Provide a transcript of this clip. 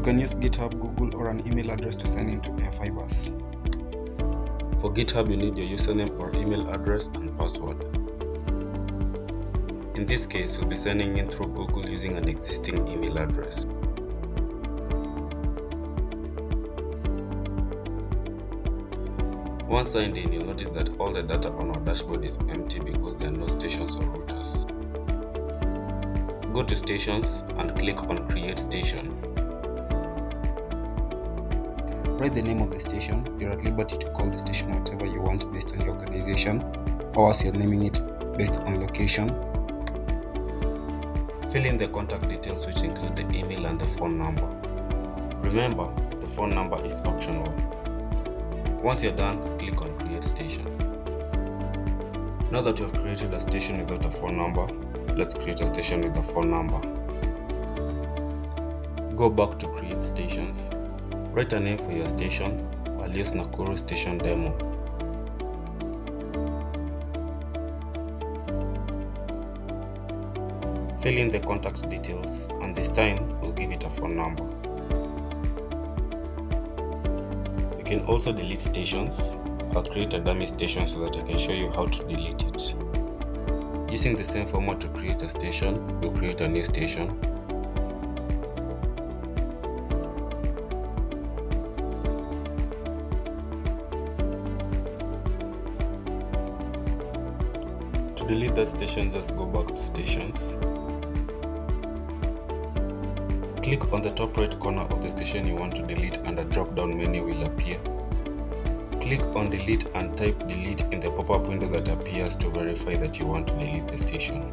You can use GitHub, Google, or an email address to sign into AIRFibers. For GitHub, you need your username or email address and password. In this case, we'll be signing in through Google using an existing email address. Once signed in, you'll notice that all the data on our dashboard is empty because there are no stations or routers. Go to Stations and click on Create Station. Write the name of the station. You're at liberty to call the station whatever you want based on your organization, or as you're naming it based on location. Fill in the contact details, which include the email and the phone number. Remember, the phone number is optional. Once you're done, click on Create Station. Now that you have created a station without a phone number, let's create a station with a phone number. Go back to Create Stations. Write a name for your station. I'll use Nakuru Station Demo. Fill in the contact details, and this time we'll give it a phone number. You can also delete stations. I'll create a dummy station so that I can show you how to delete it. Using the same format to create a station, we'll create a new station. To delete that station, just go back to Stations. Click on the top right corner of the station you want to delete and a drop-down menu will appear. Click on Delete and type Delete in the pop-up window that appears to verify that you want to delete the station.